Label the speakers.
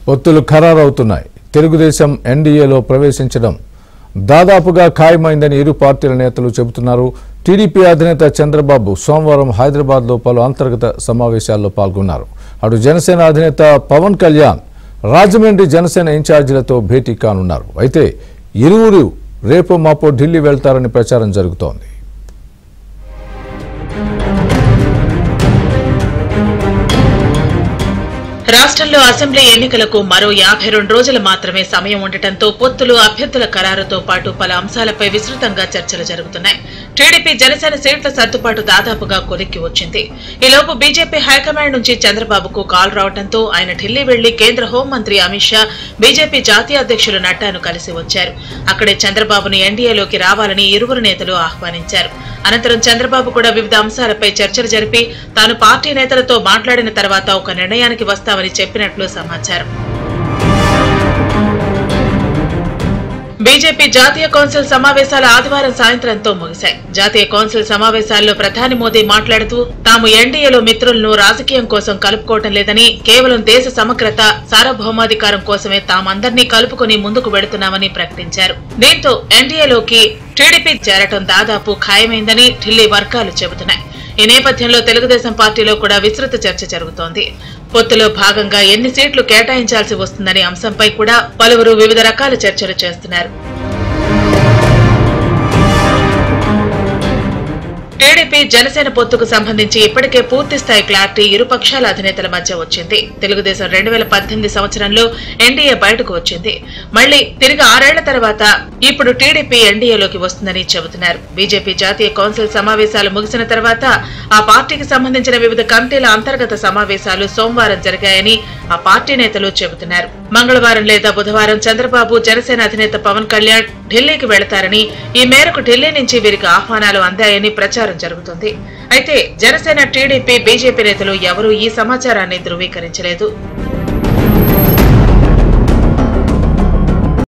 Speaker 1: పొత్తులు ఖరారవుతున్నాయి. తెలుగుదేశం ఎన్డీఏలో ప్రవేశించడం దాదాపుగా ఖాయమైందని ఇరు పార్టీల నేతలు చెబుతున్నారు. టీడీపీ అధినేత చంద్రబాబు సోమవారం హైదరాబాద్లో పలు అంతర్గత సమావేశాల్లో పాల్గొన్నారు. అటు జనసేన అధినేత పవన్ కళ్యాణ్ రాజమండ్రి జనసేన ఇన్ఛార్జీలతో భేటీ కానున్నారు. అయితే ఇరువురు రేపు మాపో ఢిల్లీ వెళ్తారని ప్రచారం జరుగుతోంది.
Speaker 2: రాష్ట్రంలో అసెంబ్లీ ఎన్నికలకు మరో 52 రోజులు మాత్రమే సమయం ఉండటంతో పొత్తులు, అభ్యర్థుల ఖరారుతో పాటు పలు అంశాలపై విస్తృతంగా చర్చలు జరుగుతున్నాయి. టీడీపీ జనసేన సీట్ల సర్దుబాటు దాదాపుగా కొలిక్కి వచ్చింది. ఈలోపు బీజేపీ హైకమాండ్ నుంచి చంద్రబాబుకు కాల్ రావడంతో ఆయన ఢిల్లీ వెళ్లి కేంద్ర హోంమంత్రి అమిత్ షా, బీజేపీ జాతీయ అధ్యక్షులు నడ్డాను కలిసి వచ్చారు. అక్కడే చంద్రబాబును ఎన్డీఏలోకి రావాలని ఇరువురు నేతలు ఆహ్వానించారు. అనంతరం చంద్రబాబు కూడా వివిధ అంశాలపై చర్చలు జరిపి తాను పార్టీ నేతలతో మాట్లాడిన తర్వాత ఒక నిర్ణయానికి వస్తామని చెప్పినట్లు సమాచారం. బీజేపీ జాతీయ కౌన్సిల్ సమావేశాలు ఆదివారం సాయంత్రంతో ముగిశాయి. జాతీయ కౌన్సిల్ సమావేశాల్లో ప్రధాని మోదీ మాట్లాడుతూ తాము ఎన్డీఏలో మిత్రులను రాజకీయం కోసం కలుపుకోవటం లేదని, కేవలం దేశ సమగ్రత, సార్వభౌమాధికారం కోసమే తామందరినీ కలుపుకుని ముందుకు వెడుతున్నామని ప్రకటించారు. దీంతో ఎన్డీఏలోకి టీడీపీ చేరటం దాదాపు ఖాయమైందని ఢిల్లీ వర్గాలు చెబుతున్నాయి. ఈ నేపథ్యంలో తెలుగుదేశం పార్టీలో కూడా విస్తృత చర్చ జరుగుతోంది. పొత్తులో భాగంగా ఎన్ని సీట్లు కేటాయించాల్సి వస్తుందనే అంశంపై కూడా పలువురు వివిధ రకాల చర్చలు చేస్తున్నారు. టీడీపీ జనసేన పొత్తుకు సంబంధించి ఇప్పటికే పూర్తిస్థాయి క్లారిటీ ఇరు పక్షాల అధినేతల మధ్య వచ్చింది. తెలుగుదేశం 2018 సంవత్సరంలో ఎన్డీఏ బయటకు వచ్చింది. మళ్లీ తిరిగి 6 ఏళ్ల తర్వాత ఇప్పుడు టీడీపీ ఎన్డీఏలోకి వస్తుందని చెబుతున్నారు. బీజేపీ జాతీయ కౌన్సిల్ సమావేశాలు ముగిసిన తర్వాత ఆ పార్టీకి సంబంధించిన వివిధ కమిటీల అంతర్గత సమావేశాలు సోమవారం జరిగాయని ఆ పార్టీ నేతలు చెబుతున్నారు. మంగళవారం లేదా బుధవారం చంద్రబాబు, జనసేన అధినేత పవన్ కళ్యాణ్ ఢిల్లీకి వెళతారని, ఈ మేరకు ఢిల్లీ నుంచి వీరికి ఆహ్వానాలు అందాయని ప్రచారం జరుగుతుంది. అయితే జనసేన, టీడీపీ, బీజేపీ నేతలు ఎవరూ ఈ సమాచారాన్ని ధృవీకరించలేదు.